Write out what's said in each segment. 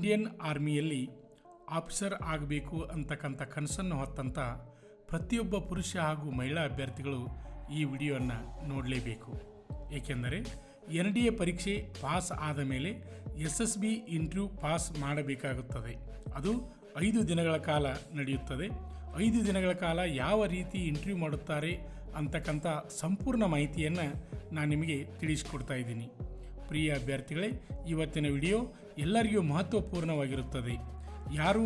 Indian ಆರ್ಮಿಯಲ್ಲಿ officer ಆಗಬೇಕು ಅಂತಕ್ಕಂಥ ಕನಸನ್ನು ಹೊತ್ತಂಥ ಪ್ರತಿಯೊಬ್ಬ ಪುರುಷ ಹಾಗೂ ಮಹಿಳಾ ಅಭ್ಯರ್ಥಿಗಳು ಈ ವಿಡಿಯೋವನ್ನು ನೋಡಲೇಬೇಕು. ಏಕೆಂದರೆ NDA ಪರೀಕ್ಷೆ ಪಾಸ್ ಆದ ಮೇಲೆ SSB ಇಂಟರ್ವ್ಯೂ ಪಾಸ್ ಮಾಡಬೇಕಾಗುತ್ತದೆ. ಅದು 5 ದಿನಗಳ ಕಾಲ ನಡೆಯುತ್ತದೆ. 5 ದಿನಗಳ ಕಾಲ ಯಾವ ರೀತಿ ಇಂಟರ್ವ್ಯೂ ಮಾಡುತ್ತಾರೆ ಅಂತಕ್ಕಂಥ ಸಂಪೂರ್ಣ ಮಾಹಿತಿಯನ್ನು ನಾನು ನಿಮಗೆ ತಿಳಿಸಿಕೊಡ್ತಾ ಇದ್ದೀನಿ. ಪ್ರಿಯ ಅಭ್ಯರ್ಥಿಗಳೇ, ಇವತ್ತಿನ ವಿಡಿಯೋ ಎಲ್ಲರಿಗೂ ಮಹತ್ವಪೂರ್ಣವಾಗಿರುತ್ತದೆ. ಯಾರೂ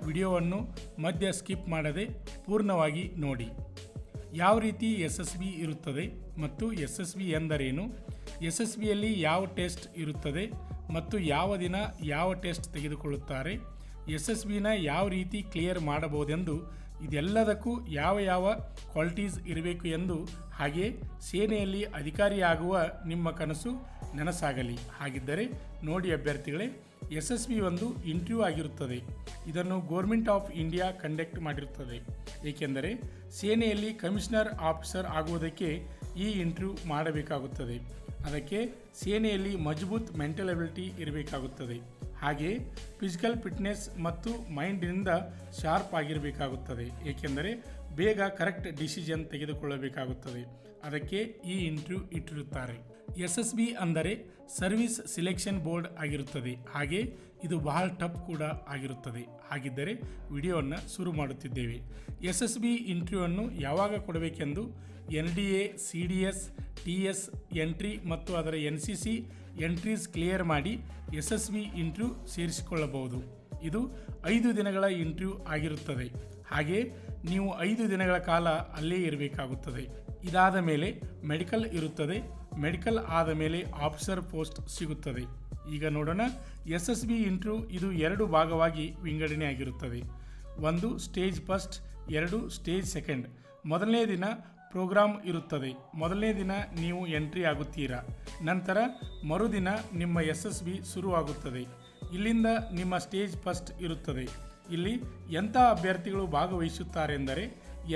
ವಿಡಿಯೋವನ್ನು ಮಧ್ಯ ಸ್ಕಿಪ್ ಮಾಡದೆ ಪೂರ್ಣವಾಗಿ ನೋಡಿ. ಯಾವ ರೀತಿ SSB ಇರುತ್ತದೆ ಮತ್ತು SSB ಎಂದರೇನು, SSBಯಲ್ಲಿ ಯಾವ ಟೆಸ್ಟ್ ಇರುತ್ತದೆ ಮತ್ತು ಯಾವ ದಿನ ಯಾವ ಟೆಸ್ಟ್ ತೆಗೆದುಕೊಳ್ಳುತ್ತಾರೆ, SSBನ ಯಾವ ರೀತಿ ಕ್ಲಿಯರ್ ಮಾಡಬಹುದೆಂದು, ಇದೆಲ್ಲದಕ್ಕೂ ಯಾವ ಕ್ವಾಲಿಟೀಸ್ ಇರಬೇಕು ಎಂದು, ಹಾಗೆ ಸೇನೆಯಲ್ಲಿ ಅಧಿಕಾರಿಯಾಗುವ ನಿಮ್ಮ ಕನಸು ನನಸಾಗಲಿ. ಹಾಗಿದ್ದರೆ ನೋಡಿ ಅಭ್ಯರ್ಥಿಗಳೇ, SSB ಒಂದು ಇಂಟರ್ವ್ಯೂ ಆಗಿರುತ್ತದೆ. ಇದನ್ನು ಗೌರ್ಮೆಂಟ್ ಆಫ್ ಇಂಡಿಯಾ ಕಂಡಕ್ಟ್ ಮಾಡಿರುತ್ತದೆ. ಏಕೆಂದರೆ ಸೇನೆಯಲ್ಲಿ ಕಮಿಷನರ್ ಆಫೀಸರ್ ಆಗುವುದಕ್ಕೆ ಈ ಇಂಟರ್ವ್ಯೂ ಮಾಡಬೇಕಾಗುತ್ತದೆ. ಅದಕ್ಕೆ ಸೇನೆಯಲ್ಲಿ ಮಜಬೂತ್ ಮೆಂಟಲ್ ಎಬಿಲಿಟಿ ಇರಬೇಕಾಗುತ್ತದೆ. ಹಾಗೆ ಫಿಸಿಕಲ್ ಫಿಟ್ನೆಸ್ ಮತ್ತು ಮೈಂಡಿನಿಂದ ಶಾರ್ಪ್ ಆಗಿರಬೇಕಾಗುತ್ತದೆ. ಏಕೆಂದರೆ ಬೇಗ ಕರೆಕ್ಟ್ ಡಿಸಿಷನ್ ತೆಗೆದುಕೊಳ್ಳಬೇಕಾಗುತ್ತದೆ. ಅದಕ್ಕೆ ಈ ಇಂಟರ್ವ್ಯೂ ಇಟ್ಟಿರುತ್ತಾರೆ. SSB ಅಂದರೆ ಸರ್ವಿಸ್ ಸಿಲೆಕ್ಷನ್ ಬೋರ್ಡ್ ಆಗಿರುತ್ತದೆ. ಹಾಗೆ ಇದು ಬಹಳ ಟಫ್ ಕೂಡ ಆಗಿರುತ್ತದೆ. ಹಾಗಿದ್ದರೆ ವಿಡಿಯೋವನ್ನು ಶುರು ಮಾಡುತ್ತಿದ್ದೇವೆ. SSB ಇಂಟರ್ವ್ಯೂವನ್ನು ಯಾವಾಗ ಕೊಡಬೇಕೆಂದು NDA, CDS, TS ಎಂಟ್ರಿ ಮತ್ತು ಅದರ NCC ಎಂಟ್ರೀಸ್ ಕ್ಲಿಯರ್ ಮಾಡಿ SSB ಇಂಟರ್ವ್ಯೂ ಸೇರಿಸಿಕೊಳ್ಳಬಹುದು. ಇದು 5 ದಿನಗಳ ಇಂಟರ್ವ್ಯೂ ಆಗಿರುತ್ತದೆ. ಹಾಗೆ ನೀವು 5 ದಿನಗಳ ಕಾಲ ಅಲ್ಲೇ ಇರಬೇಕಾಗುತ್ತದೆ. ಇದಾದ ಮೇಲೆ ಮೆಡಿಕಲ್ ಇರುತ್ತದೆ. ಮೆಡಿಕಲ್ ಆದ ಮೇಲೆ ಆಫೀಸರ್ ಪೋಸ್ಟ್ ಸಿಗುತ್ತದೆ. ಈಗ ನೋಡೋಣ SSB ಇಂಟರ್ವ್ಯೂ. ಇದು 2 ಭಾಗವಾಗಿ ವಿಂಗಡಣೆ ಆಗಿರುತ್ತದೆ. 1 ಸ್ಟೇಜ್ ಫಸ್ಟ್, 2 ಸ್ಟೇಜ್ ಸೆಕೆಂಡ್. ಮೊದಲನೇ ದಿನ ಪ್ರೋಗ್ರಾಮ್ ಇರುತ್ತದೆ. ಮೊದಲನೇ ದಿನ ನೀವು ಎಂಟ್ರಿ ಆಗುತ್ತೀರಾ. ನಂತರ ಮರುದಿನ ನಿಮ್ಮ SSB ಶುರುವಾಗುತ್ತದೆ. ಇಲ್ಲಿಂದ ನಿಮ್ಮ ಸ್ಟೇಜ್ ಫಸ್ಟ್ ಇರುತ್ತದೆ. ಇಲ್ಲಿ ಎಂಥ ಅಭ್ಯರ್ಥಿಗಳು ಭಾಗವಹಿಸುತ್ತಾರೆ ಎಂದರೆ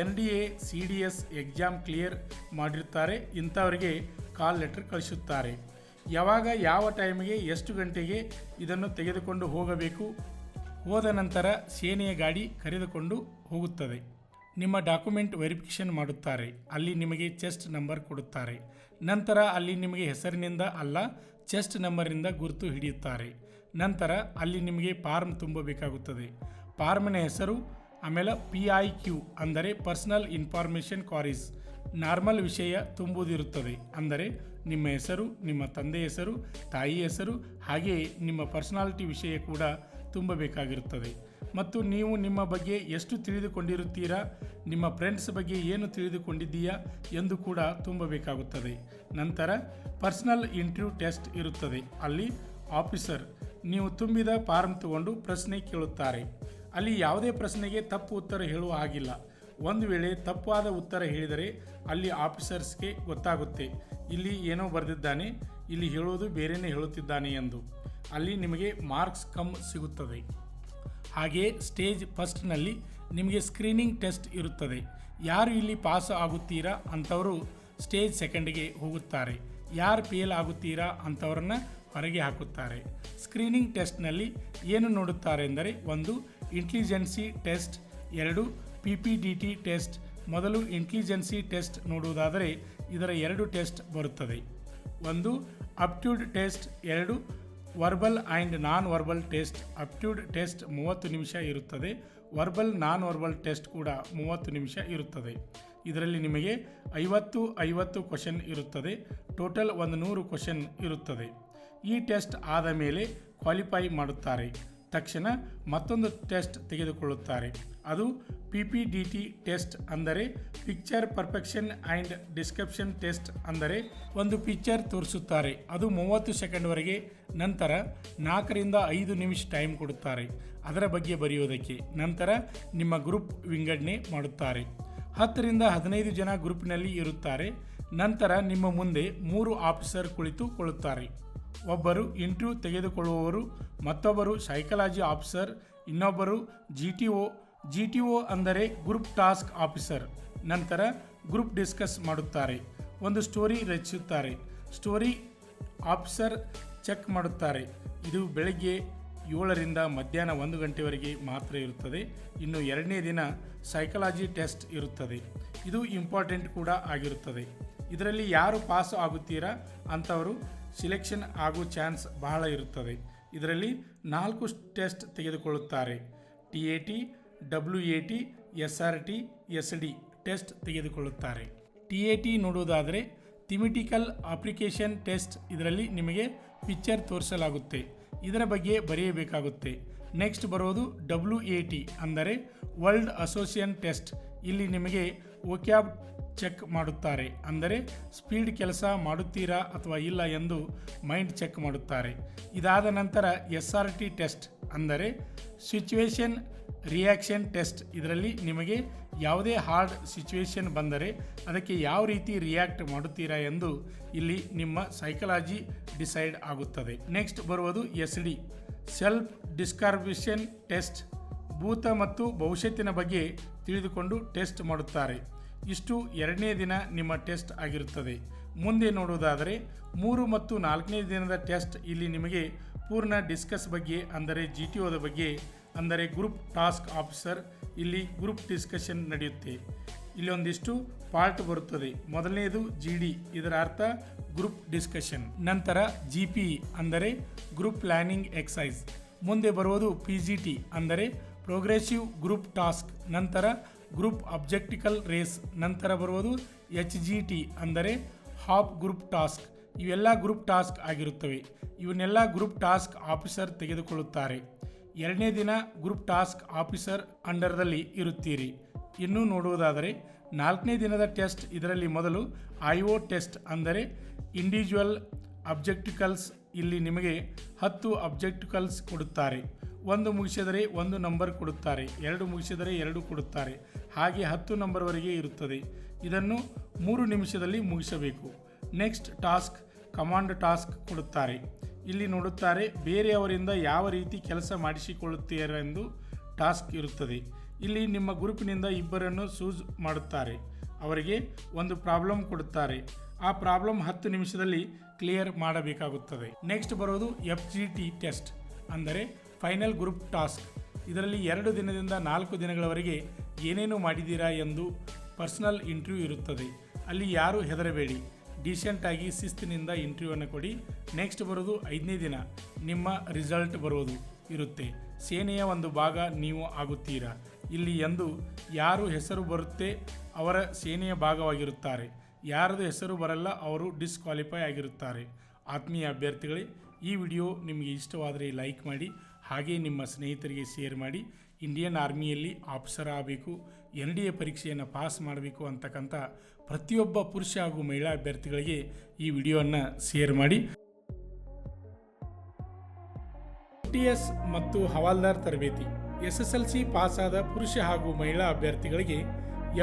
NDA, CDS ಎಕ್ಸಾಮ್ ಕ್ಲಿಯರ್ ಮಾಡಿರುತ್ತಾರೆ. ಇಂಥವರಿಗೆ ಕಾಲ್ ಲೆಟರ್ ಕಳಿಸುತ್ತಾರೆ. ಯಾವಾಗ ಯಾವ ಟೈಮಿಗೆ ಎಷ್ಟು ಗಂಟೆಗೆ ಇದನ್ನು ತೆಗೆದುಕೊಂಡು ಹೋಗಬೇಕು. ಹೋದ ನಂತರ ಸೇನೆಯ ಗಾಡಿ ಕರೆದುಕೊಂಡು ಹೋಗುತ್ತದೆ. ನಿಮ್ಮ ಡಾಕ್ಯುಮೆಂಟ್ ವೆರಿಫಿಕೇಷನ್ ಮಾಡುತ್ತಾರೆ. ಅಲ್ಲಿ ನಿಮಗೆ ಚೆಸ್ಟ್ ನಂಬರ್ ಕೊಡುತ್ತಾರೆ. ನಂತರ ಅಲ್ಲಿ ನಿಮಗೆ ಹೆಸರಿನಿಂದ ಅಲ್ಲ, ಚೆಸ್ಟ್ ನಂಬರಿಂದ ಗುರುತು ಹಿಡಿಯುತ್ತಾರೆ. ನಂತರ ಅಲ್ಲಿ ನಿಮಗೆ ಫಾರ್ಮ್ ತುಂಬಬೇಕಾಗುತ್ತದೆ. ಫಾರ್ಮಿನ ಹೆಸರು, ಆಮೇಲೆ PIQ ಅಂದರೆ ಪರ್ಸನಲ್ ಇನ್ಫಾರ್ಮೇಷನ್ ಕ್ವಾರೀಸ್, ನಾರ್ಮಲ್ ವಿಷಯ ತುಂಬುವುದಿರುತ್ತದೆ. ಅಂದರೆ ನಿಮ್ಮ ಹೆಸರು, ನಿಮ್ಮ ತಂದೆ ಹೆಸರು, ತಾಯಿ ಹೆಸರು, ಹಾಗೆಯೇ ನಿಮ್ಮ ಪರ್ಸನಾಲಿಟಿ ವಿಷಯ ಕೂಡ ತುಂಬಬೇಕಾಗಿರುತ್ತದೆ. ಮತ್ತು ನೀವು ನಿಮ್ಮ ಬಗ್ಗೆ ಎಷ್ಟು ತಿಳಿದುಕೊಂಡಿರುತ್ತೀರಾ, ನಿಮ್ಮ ಫ್ರೆಂಡ್ಸ್ ಬಗ್ಗೆ ಏನು ತಿಳಿದುಕೊಂಡಿದ್ದೀಯಾ ಎಂದು ಕೂಡ ತುಂಬಬೇಕಾಗುತ್ತದೆ. ನಂತರ ಪರ್ಸನಲ್ ಇಂಟರ್ವ್ಯೂ ಟೆಸ್ಟ್ ಇರುತ್ತದೆ. ಅಲ್ಲಿ ಆಫೀಸರ್ ನೀವು ತುಂಬಿದ ಫಾರ್ಮ್ ತಗೊಂಡು ಪ್ರಶ್ನೆ ಕೇಳುತ್ತಾರೆ. ಅಲ್ಲಿ ಯಾವುದೇ ಪ್ರಶ್ನೆಗೆ ತಪ್ಪು ಉತ್ತರ ಹೇಳುವ ಹಾಗಿಲ್ಲ. ಒಂದು ವೇಳೆ ತಪ್ಪಾದ ಉತ್ತರ ಹೇಳಿದರೆ ಅಲ್ಲಿ ಆಫೀಸರ್ಸ್ಗೆ ಗೊತ್ತಾಗುತ್ತೆ, ಇಲ್ಲಿ ಏನೋ ಬರೆದಿದ್ದಾನೆ, ಇಲ್ಲಿ ಹೇಳೋದು ಬೇರೆಯೇ ಹೇಳುತ್ತಿದ್ದಾನೆ ಎಂದು. ಅಲ್ಲಿ ನಿಮಗೆ ಮಾರ್ಕ್ಸ್ ಕಮ್ ಸಿಗುತ್ತದೆ. ಹಾಗೆಯೇ ಸ್ಟೇಜ್ ಫಸ್ಟ್ನಲ್ಲಿ ನಿಮಗೆ ಸ್ಕ್ರೀನಿಂಗ್ ಟೆಸ್ಟ್ ಇರುತ್ತದೆ. ಯಾರು ಇಲ್ಲಿ ಪಾಸ್ ಆಗುತ್ತೀರಾ ಅಂಥವರು ಸ್ಟೇಜ್ ಸೆಕೆಂಡ್ಗೆ ಹೋಗುತ್ತಾರೆ. ಯಾರು ಫೇಲ್ ಆಗುತ್ತೀರಾ ಅಂಥವ್ರನ್ನ ಹೊರಗೆ ಹಾಕುತ್ತಾರೆ. ಸ್ಕ್ರೀನಿಂಗ್ ಟೆಸ್ಟ್ನಲ್ಲಿ ಏನು ನೋಡುತ್ತಾರೆ ಎಂದರೆ 1 ಇಂಟೆಲಿಜೆನ್ಸಿ ಟೆಸ್ಟ್, 2 PPDT ಟೆಸ್ಟ್. ಮೊದಲು ಇಂಟೆಲಿಜೆನ್ಸಿ ಟೆಸ್ಟ್ ನೋಡುವುದಾದರೆ ಇದರ 2 ಟೆಸ್ಟ್ ಬರುತ್ತದೆ. 1 aptitude test, 2 verbal and non verbal test. Aptitude test 30 ನಿಮಿಷ ಇರುತ್ತದೆ. ವರ್ಬಲ್ ನಾನ್ ವರ್ಬಲ್ ಟೆಸ್ಟ್ ಕೂಡ 30 ನಿಮಿಷ ಇರುತ್ತದೆ. ಇದರಲ್ಲಿ ನಿಮಗೆ 50 ಕ್ವಶನ್ ಇರುತ್ತದೆ. ಟೋಟಲ್ 100 ಕ್ವಶನ್ ಇರುತ್ತದೆ. ಈ ಟೆಸ್ಟ್ ಆದ ಮೇಲೆ ಕ್ವಾಲಿಫೈ ಮಾಡುತ್ತಾರೆ. ತಕ್ಷಣ ಮತ್ತೊಂದು ಟೆಸ್ಟ್ ತೆಗೆದುಕೊಳ್ಳುತ್ತಾರೆ. ಅದು PPDT ಟೆಸ್ಟ್ ಅಂದರೆ picture perfection and description test. ಅಂದರೆ ಒಂದು ಪಿಕ್ಚರ್ ತೋರಿಸುತ್ತಾರೆ, ಅದು 30 ಸೆಕೆಂಡ್ವರೆಗೆ. ನಂತರ 4 ರಿಂದ 5 ನಿಮಿಷ ಟೈಮ್ ಕೊಡುತ್ತಾರೆ ಅದರ ಬಗ್ಗೆ ಬರೆಯೋದಕ್ಕೆ. ನಂತರ ನಿಮ್ಮ ಗ್ರೂಪ್ ವಿಂಗಡಣೆ ಮಾಡುತ್ತಾರೆ. 10 ರಿಂದ 15 ಜನ ಗ್ರೂಪ್ನಲ್ಲಿ ಇರುತ್ತಾರೆ. ನಂತರ ನಿಮ್ಮ ಮುಂದೆ 3 ಆಫೀಸರ್ ಕುಳಿತುಕೊಳ್ಳುತ್ತಾರೆ. ಒಬ್ಬರು ಇಂಟರ್ವ್ಯೂ ತೆಗೆದುಕೊಳ್ಳುವವರು, ಮತ್ತೊಬ್ಬರು ಸೈಕಾಲಜಿ ಆಫೀಸರ್, ಇನ್ನೊಬ್ಬರು GTO ಅಂದರೆ ಗ್ರೂಪ್ ಟಾಸ್ಕ್ ಆಫೀಸರ್. ನಂತರ ಗ್ರೂಪ್ ಡಿಸ್ಕಸ್ ಮಾಡುತ್ತಾರೆ. ಒಂದು ಸ್ಟೋರಿ ರಚಿಸುತ್ತಾರೆ. ಸ್ಟೋರಿ ಆಫೀಸರ್ ಚೆಕ್ ಮಾಡುತ್ತಾರೆ. ಇದು ಬೆಳಗ್ಗೆ 7ರಿಂದ ಮಧ್ಯಾಹ್ನ 1 ಗಂಟೆವರೆಗೆ ಮಾತ್ರ ಇರುತ್ತದೆ. ಇನ್ನು 2ನೇ ದಿನ ಸೈಕಾಲಜಿ ಟೆಸ್ಟ್ ಇರುತ್ತದೆ. ಇದು ಇಂಪಾರ್ಟೆಂಟ್ ಕೂಡ ಆಗಿರುತ್ತದೆ. ಇದರಲ್ಲಿ ಯಾರು ಪಾಸ್ ಆಗುತ್ತೀರಾ ಅಂಥವರು ಸಿಲೆಕ್ಷನ್ ಆಗೋ ಚಾನ್ಸ್ ಬಹಳ ಇರುತ್ತದೆ. ಇದರಲ್ಲಿ 4 ಟೆಸ್ಟ್ ತೆಗೆದುಕೊಳ್ಳುತ್ತಾರೆ. TAT, WAT, SRT, SD test ತೆಗೆದುಕೊಳ್ಳುತ್ತಾರೆ. TAT ನೋಡುವುದಾದರೆ ಥಿಮಿಟಿಕಲ್ ಅಪ್ಲಿಕೇಶನ್ ಟೆಸ್ಟ್. ಇದರಲ್ಲಿ ನಿಮಗೆ ಪಿಕ್ಚರ್ ತೋರಿಸಲಾಗುತ್ತೆ, ಇದರ ಬಗ್ಗೆ ಬರೆಯಬೇಕಾಗುತ್ತೆ. ನೆಕ್ಸ್ಟ್ ಬರೋದು WAT ಅಂದರೆ ವರ್ಲ್ಡ್ ಅಸೋಸಿಯೇಷನ್ ಟೆಸ್ಟ್. ಇಲ್ಲಿ ನಿಮಗೆ ವೊಕ್ಯಾಬ್ ಚೆಕ್ ಮಾಡುತ್ತಾರೆ, ಅಂದರೆ ಸ್ಪೀಡ್ ಕೆಲಸ ಮಾಡುತ್ತೀರಾ ಅಥವಾ ಇಲ್ಲ ಎಂದು ಮೈಂಡ್ ಚೆಕ್ ಮಾಡುತ್ತಾರೆ. ಇದಾದ ನಂತರ SRT ಟೆಸ್ಟ್ ಅಂದರೆ ಸಿಚುವೇಶನ್ ರಿಯಾಕ್ಷನ್ ಟೆಸ್ಟ್. ಇದರಲ್ಲಿ ನಿಮಗೆ ಯಾವುದೇ ಹಾರ್ಡ್ ಸಿಚುವೇಶನ್ ಬಂದರೆ ಅದಕ್ಕೆ ಯಾವ ರೀತಿ ರಿಯಾಕ್ಟ್ ಮಾಡುತ್ತೀರಾ ಎಂದು ಇಲ್ಲಿ ನಿಮ್ಮ ಸೈಕಾಲಜಿ ಡಿಸೈಡ್ ಆಗುತ್ತದೆ. ನೆಕ್ಸ್ಟ್ ಬರುವುದು SD ಸೆಲ್ಫ್ ಡಿಸ್ಕ್ರಿಪ್ಷನ್ ಟೆಸ್ಟ್. ಭೂತ ಮತ್ತು ಭವಿಷ್ಯತ್ತಿನ ಬಗ್ಗೆ ತಿಳಿದುಕೊಂಡು ಟೆಸ್ಟ್ ಮಾಡುತ್ತಾರೆ. ಇಷ್ಟು 2ನೇ ದಿನ ನಿಮ್ಮ ಟೆಸ್ಟ್ ಆಗಿರುತ್ತದೆ. ಮುಂದೆ ನೋಡುವುದಾದರೆ 3 ಮತ್ತು 4ನೇ ದಿನದ ಟೆಸ್ಟ್. ಇಲ್ಲಿ ನಿಮಗೆ ಪೂರ್ಣ ಡಿಸ್ಕಸ್ ಬಗ್ಗೆ ಅಂದರೆ GTOದ ಬಗ್ಗೆ ಅಂದರೆ ಗ್ರೂಪ್ ಟಾಸ್ಕ್ ಆಫೀಸರ್. ಇಲ್ಲಿ ಗ್ರೂಪ್ ಡಿಸ್ಕಷನ್ ನಡೆಯುತ್ತೆ. ಇಲ್ಲಿ ಒಂದಿಷ್ಟು ಪಾರ್ಟ್ ಬರುತ್ತದೆ. ಮೊದಲನೇದು GD, ಇದರ ಅರ್ಥ ಗ್ರೂಪ್ ಡಿಸ್ಕಷನ್. ನಂತರ GPE ಅಂದರೆ ಗ್ರೂಪ್ ಪ್ಲಾನಿಂಗ್ ಎಕ್ಸಸೈಸ್. ಮುಂದೆ ಬರುವುದು PGT ಅಂದರೆ ಪ್ರೋಗ್ರೆಸಿವ್ ಗ್ರೂಪ್ ಟಾಸ್ಕ್. ನಂತರ ಗ್ರೂಪ್ ಅಬ್ಜೆಕ್ಟಿಕಲ್ ರೇಸ್. ನಂತರ ಬರುವುದು HGT ಅಂದರೆ ಹಾಫ್ ಗ್ರೂಪ್ ಟಾಸ್ಕ್. ಇವೆಲ್ಲ ಗ್ರೂಪ್ ಟಾಸ್ಕ್ ಆಗಿರುತ್ತವೆ. ಇವನ್ನೆಲ್ಲ ಗ್ರೂಪ್ ಟಾಸ್ಕ್ ಆಫೀಸರ್ ತೆಗೆದುಕೊಳ್ಳುತ್ತಾರೆ. 2ನೇ ದಿನ ಗ್ರೂಪ್ ಟಾಸ್ಕ್ ಆಫೀಸರ್ ಅಂಡರ್ದಲ್ಲಿ ಇರುತ್ತೀರಿ. ಇನ್ನೂ ನೋಡುವುದಾದರೆ 4ನೇ ದಿನದ ಟೆಸ್ಟ್. ಇದರಲ್ಲಿ ಮೊದಲು IO ಟೆಸ್ಟ್ ಅಂದರೆ ಇಂಡಿವಿಜುವಲ್ ಅಬ್ಜೆಕ್ಟಿಕಲ್ಸ್. ಇಲ್ಲಿ ನಿಮಗೆ 10 ಅಬ್ಜೆಕ್ಟಿಕಲ್ಸ್ ಕೊಡುತ್ತಾರೆ. 1 ಮುಗಿಸಿದರೆ 1 ನಂಬರ್ ಕೊಡುತ್ತಾರೆ, 2 ಮುಗಿಸಿದರೆ 2 ಕೊಡುತ್ತಾರೆ, ಹಾಗೆ 10 ನಂಬರ್ವರೆಗೆ ಇರುತ್ತದೆ. ಇದನ್ನು 3 ನಿಮಿಷದಲ್ಲಿ ಮುಗಿಸಬೇಕು. ನೆಕ್ಸ್ಟ್ ಟಾಸ್ಕ್ ಕಮಾಂಡ್ ಟಾಸ್ಕ್ ಕೊಡುತ್ತಾರೆ. ಇಲ್ಲಿ ನೋಡುತ್ತಾರೆ ಬೇರೆಯವರಿಂದ ಯಾವ ರೀತಿ ಕೆಲಸ ಮಾಡಿಸಿಕೊಳ್ಳುತ್ತೀರೆಂದು ಟಾಸ್ಕ್ ಇರುತ್ತದೆ. ಇಲ್ಲಿ ನಿಮ್ಮ ಗ್ರೂಪಿನಿಂದ 2 ಚೂಸ್ ಮಾಡುತ್ತಾರೆ. ಅವರಿಗೆ ಒಂದು ಪ್ರಾಬ್ಲಮ್ ಕೊಡುತ್ತಾರೆ. ಆ ಪ್ರಾಬ್ಲಮ್ 10 ನಿಮಿಷದಲ್ಲಿ ಕ್ಲಿಯರ್ ಮಾಡಬೇಕಾಗುತ್ತದೆ. ನೆಕ್ಸ್ಟ್ ಬರೋದು FGT ಟೆಸ್ಟ್ ಅಂದರೆ ಫೈನಲ್ ಗ್ರೂಪ್ ಟಾಸ್ಕ್. ಇದರಲ್ಲಿ 2 ದಿನದಿಂದ 4 ದಿನಗಳವರೆಗೆ ಏನೇನು ಮಾಡಿದ್ದೀರಾ ಎಂದು ಪರ್ಸನಲ್ ಇಂಟರ್ವ್ಯೂ ಇರುತ್ತದೆ. ಅಲ್ಲಿ ಯಾರೂ ಹೆದರಬೇಡಿ, ಡೀಸೆಂಟಾಗಿ ಶಿಸ್ತಿನಿಂದ ಇಂಟರ್ವ್ಯೂವನ್ನು ಕೊಡಿ. ನೆಕ್ಸ್ಟ್ ಬರೋದು 5ನೇ ದಿನ ನಿಮ್ಮ ರಿಸಲ್ಟ್ ಬರೋದು ಇರುತ್ತೆ. ಸೇನೆಯ ಒಂದು ಭಾಗ ನೀವು ಆಗುತ್ತೀರಾ. ಇಲ್ಲಿ ಎಂದು ಯಾರು ಹೆಸರು ಬರುತ್ತೆ ಅವರ ಸೇನೆಯ ಭಾಗವಾಗಿರುತ್ತಾರೆ. ಯಾರದು ಹೆಸರು ಬರಲ್ಲ ಅವರು ಡಿಸ್ಕ್ವಾಲಿಫೈ ಆಗಿರುತ್ತಾರೆ. ಆತ್ಮೀಯ ಅಭ್ಯರ್ಥಿಗಳೇ, ಈ ವಿಡಿಯೋ ನಿಮಗೆ ಇಷ್ಟವಾದರೆ ಲೈಕ್ ಮಾಡಿ, ಹಾಗೆ ನಿಮ್ಮ ಸ್ನೇಹಿತರಿಗೆ ಶೇರ್ ಮಾಡಿ. ಇಂಡಿಯನ್ ಆರ್ಮಿಯಲ್ಲಿ ಆಫೀಸರ್ ಆಗಬೇಕು, NDA ಪರೀಕ್ಷೆಯನ್ನು ಪಾಸ್ ಮಾಡಬೇಕು ಅಂತಕ್ಕಂಥ ಪ್ರತಿಯೊಬ್ಬ ಪುರುಷ ಹಾಗೂ ಮಹಿಳಾ ಅಭ್ಯರ್ಥಿಗಳಿಗೆ ಈ ವಿಡಿಯೋವನ್ನು ಶೇರ್ ಮಾಡಿ. MTS ಮತ್ತು ಹವಾಲ್ದಾರ್ ತರಬೇತಿ. SSLC ಪಾಸಾದ ಪುರುಷ ಹಾಗೂ ಮಹಿಳಾ ಅಭ್ಯರ್ಥಿಗಳಿಗೆ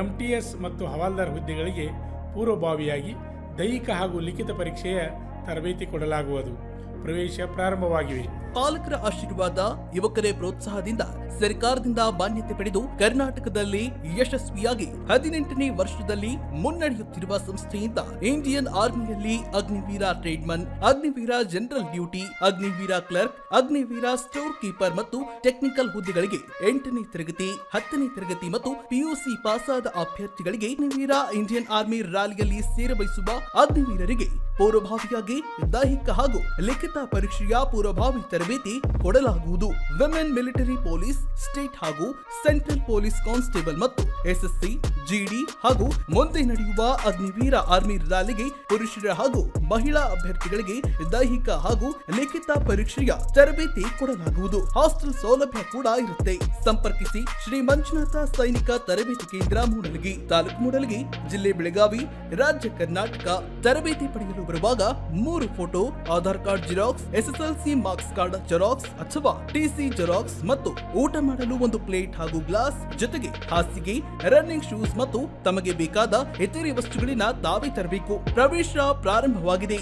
MTS ಮತ್ತು ಹವಾಲ್ದಾರ್ ಹುದ್ದೆಗಳಿಗೆ ಪೂರ್ವಭಾವಿಯಾಗಿ ದೈಹಿಕ ಹಾಗೂ ಲಿಖಿತ ಪರೀಕ್ಷೆಯ ತರಬೇತಿ ಕೊಡಲಾಗುವುದು. ಪ್ರವೇಶ ಪ್ರಾರಂಭವಾಗಿವೆ. ಪಾಲಕರ ಆಶೀರ್ವಾದ, ಯುವಕರೇ ಪ್ರೋತ್ಸಾಹದಿಂದ ಸರ್ಕಾರದಿಂದ ಮಾನ್ಯತೆ ಪಡೆದು ಕರ್ನಾಟಕದಲ್ಲಿ ಯಶಸ್ವಿಯಾಗಿ 18ನೇ ವರ್ಷದಲ್ಲಿ ಮುನ್ನಡೆಯುತ್ತಿರುವ ಸಂಸ್ಥೆಯಿಂದ ಇಂಡಿಯನ್ ಆರ್ಮಿಯಲ್ಲಿ Agniveer tradesman, Agniveer general duty, Agniveer clerk, Agniveer store keeper ಮತ್ತು ಟೆಕ್ನಿಕಲ್ ಹುದ್ದೆಗಳಿಗೆ 8ನೇ ತರಗತಿ, 10ನೇ ತರಗತಿ ಮತ್ತು PUC ಪಾಸಾದ ಅಭ್ಯರ್ಥಿಗಳಿಗೆ ಅಗ್ನಿವೀರ ಇಂಡಿಯನ್ ಆರ್ಮಿ ರ್ಯಾಲಿಯಲ್ಲಿ ಸೇರಬಯಸುವ ಅಗ್ನಿವೀರರಿಗೆ ಪೂರ್ವಭಾವಿಯಾಗಿ ದೈಹಿಕ ಹಾಗೂ ಲಿಖಿತ ಪರೀಕ್ಷೆಯ ಪೂರ್ವಭಾವಿ ತರಬೇತಿ ಕೊಡಲಾಗುವುದು. ವಿಮೆನ್ ಮಿಲಿಟರಿ ಪೊಲೀಸ್, ಸ್ಟೇಟ್ ಹಾಗೂ ಸೆಂಟ್ರಲ್ ಪೊಲೀಸ್ ಕಾನ್ಸ್ಟೇಬಲ್ ಮತ್ತು SSC, GD ಹಾಗೂ ಮುಂದೆ ನಡೆಯುವ ಅಗ್ನಿವೀರ ಆರ್ಮಿ ರ್ಯಾಲಿಗೆ ಪುರುಷರ ಹಾಗೂ ಮಹಿಳಾ ಅಭ್ಯರ್ಥಿಗಳಿಗೆ ದೈಹಿಕ ಹಾಗೂ ಲಿಖಿತ ಪರೀಕ್ಷೆಯ ತರಬೇತಿ ಕೊಡಲಾಗುವುದು. ಹಾಸ್ಟೆಲ್ ಸೌಲಭ್ಯ ಕೂಡ ಇರುತ್ತೆ. ಸಂಪರ್ಕಿಸಿ ಶ್ರೀ ಮಂಜುನಾಥ ಸೈನಿಕ ತರಬೇತಿ ಕೇಂದ್ರ, ಮೂಡಲಗಿ, ತಾಲೂಕು ಮೂಡಲಗಿ, ಜಿಲ್ಲೆ ಬೆಳಗಾವಿ, ರಾಜ್ಯ ಕರ್ನಾಟಕ. ತರಬೇತಿ ಪಡೆಯಲು ಬರುವಾಗ 3 photo, Aadhaar card xerox, SSLC marks card xerox ಅಥವಾ TC ಜೆರಾಕ್ಸ್ ಮತ್ತು ಊಟ ಮಾಡಲು 1 ಪ್ಲೇಟ್ ಹಾಗೂ ಗ್ಲಾಸ್, ಜೊತೆಗೆ ಹಾಸಿಗೆ, ರನ್ನಿಂಗ್ ಶೂಸ್ ಮತ್ತು ತಮಗೆ ಬೇಕಾದ ಇತರೆ ವಸ್ತುಗಳಿನ ತಾವೇ ತರಬೇಕು. ಪ್ರವೇಶ ಪ್ರಾರಂಭವಾಗಿದೆ.